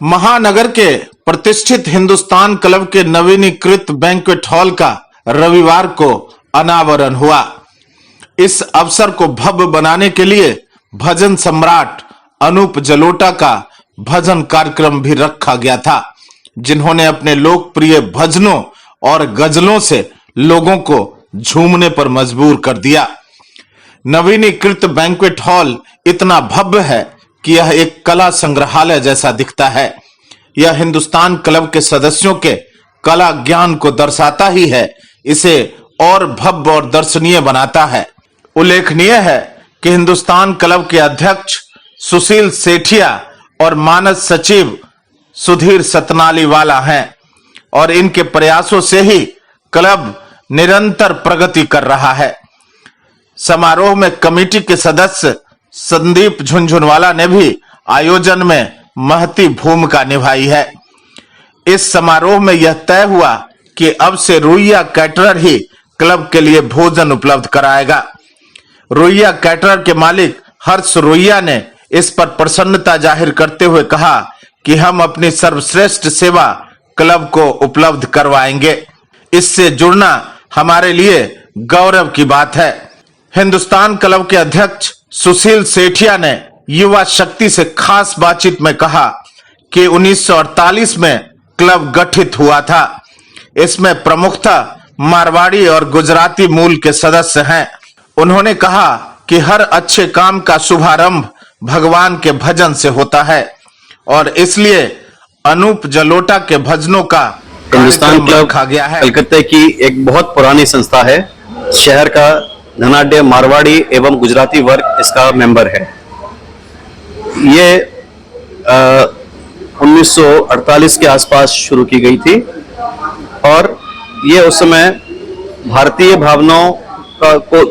महानगर के प्रतिष्ठित हिंदुस्तान क्लब के नवीनीकृत बैंक्वेट हॉल का रविवार को अनावरण हुआ। इस अवसर को भव्य बनाने के लिए भजन सम्राट अनूप जलोटा का भजन कार्यक्रम भी रखा गया था, जिन्होंने अपने लोकप्रिय भजनों और गजलों से लोगों को झूमने पर मजबूर कर दिया। नवीनीकृत बैंक्वेट हॉल इतना भव्य है कि यह एक कला संग्रहालय जैसा दिखता है। यह हिंदुस्तान क्लब के सदस्यों के कला ज्ञान को दर्शाता ही है, इसे और भव्य और दर्शनीय बनाता है। उल्लेखनीय है कि हिंदुस्तान क्लब के अध्यक्ष सुशील सेठिया और मानस सचिव सुधीर सतनालीवाला हैं और इनके प्रयासों से ही क्लब निरंतर प्रगति कर रहा है। समारोह में कमेटी के सदस्य संदीप झुनझुनवाला ने भी आयोजन में महती भूमिका निभाई है। इस समारोह में यह तय हुआ कि अब से रुइया कैटरर ही क्लब के लिए भोजन उपलब्ध कराएगा। रुइया कैटरर के मालिक हर्ष रुइया ने इस पर प्रसन्नता जाहिर करते हुए कहा कि हम अपनी सर्वश्रेष्ठ सेवा क्लब को उपलब्ध करवाएंगे। इससे जुड़ना हमारे लिए गौरव की बात है। हिंदुस्तान क्लब के अध्यक्ष सुशील सेठिया ने युवा शक्ति से खास बातचीत में कहा कि 1948 में क्लब गठित हुआ था। इसमें प्रमुखतः मारवाड़ी और गुजराती मूल के सदस्य हैं। उन्होंने कहा कि हर अच्छे काम का शुभारंभ भगवान के भजन से होता है और इसलिए अनूप जलोटा के भजनों का हिंदुस्तान क्लब रखा गया है। कलकत्ते की एक बहुत पुरानी संस्था है। शहर का धनाढ्य मारवाड़ी एवं गुजराती वर्ग इसका मेंबर है। ये 1948 के आसपास शुरू की गई थी और ये उस समय भारतीय भावनाओं को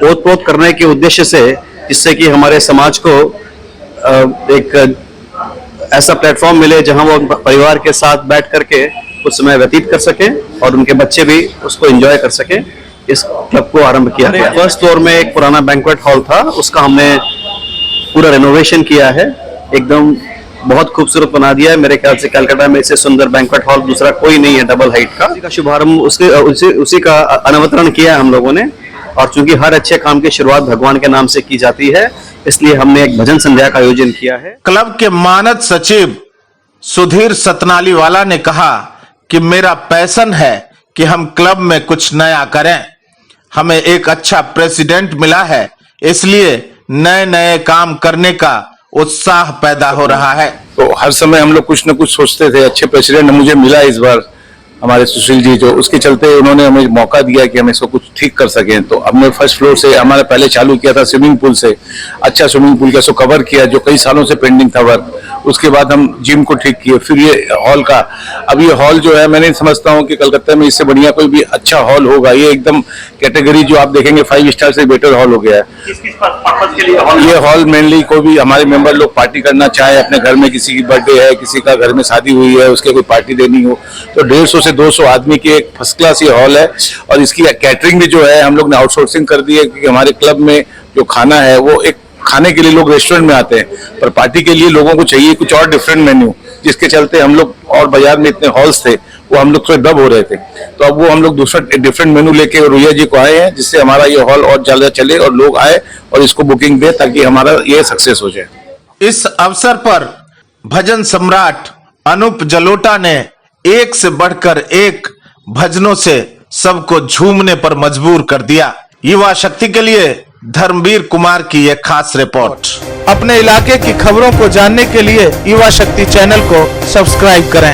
ओतप्रोत करने के उद्देश्य से, जिससे कि हमारे समाज को एक ऐसा प्लेटफॉर्म मिले जहां वो परिवार के साथ बैठ करके कुछ समय व्यतीत कर सके और उनके बच्चे भी उसको एंजॉय कर सके, इस क्लब को आरंभ किया गया। फर्स्ट फ्लोर में एक पुराना बैंक्वेट हॉल था, उसका हमने पूरा रेनोवेशन किया है, एकदम बहुत खूबसूरत बना दिया है। मेरे ख्याल से कलकत्ता में इससे सुंदर बैंक्वेट हॉल दूसरा कोई नहीं है डबल हाइट का। उसका शुभारंभ उसी का अनावरण किया हम लोगों ने और चूंकि हर अच्छे काम की शुरुआत भगवान के नाम से की जाती है, इसलिए हमने एक भजन संध्या का आयोजन किया है। क्लब के मानद सचिव सुधीर सतनालीवाला ने कहा कि मेरा पैशन है कि हम क्लब में कुछ नया करें। हमें एक अच्छा प्रेसिडेंट मिला है, इसलिए नए नए काम करने का उत्साह पैदा हो रहा है। तो हर समय हम लोग कुछ न कुछ सोचते थे। अच्छे प्रेसिडेंट मुझे मिला इस बार, हमारे सुशील जी, जो उसके चलते उन्होंने हमें मौका दिया कि हम इसको कुछ ठीक कर सकें। तो हमने फर्स्ट फ्लोर से हमारे पहले चालू किया था स्विमिंग पूल से, अच्छा स्विमिंग पूल का सो कवर किया जो कई सालों से पेंडिंग था वर्क। उसके बाद हम जिम को ठीक किए, फिर ये हॉल का। अब ये हॉल जो है, मैं नहीं समझता हूँ कि कलकत्ता में इससे बढ़िया कोई भी अच्छा हॉल होगा। ये एकदम कैटेगरी जो आप देखेंगे 5 स्टार से बेटर हॉल हो गया है। ये हॉल मेनली कोई भी हमारे मेंबर लोग पार्टी करना चाहे, अपने घर में किसी की बर्थडे है, किसी का घर में शादी हुई है, उसके कोई पार्टी देनी हो, तो 150 से 200 आदमी की एक फर्स्ट क्लास ये हॉल है। और इसकी कैटरिंग भी जो है हम लोग ने आउटसोर्सिंग कर दी है, क्योंकि हमारे क्लब में जो खाना है वो एक खाने के लिए लोग रेस्टोरेंट में आते हैं, पर पार्टी के लिए लोगों को चाहिए कुछ और डिफरेंट मेन्यू, जिसके चलते हम लोग और बाजार में इतने हॉल्स थे वो हम लोग थोड़े दब हो रहे थे। तो अब वो हम लोग दूसरा डिफरेंट मेन्यू लेके रुइया जी को आए हैं, जिससे हमारा ये हॉल और ज्यादा चले और लोग आए और इसको बुकिंग दे, ताकि हमारा ये सक्सेस हो जाए। इस अवसर पर भजन सम्राट अनूप जलोटा ने एक से बढ़कर एक भजनों से सबको झूमने पर मजबूर कर दिया। युवा शक्ति के लिए धर्मवीर कुमार की यह खास रिपोर्ट। अपने इलाके की खबरों को जानने के लिए युवा शक्ति चैनल को सब्सक्राइब करें।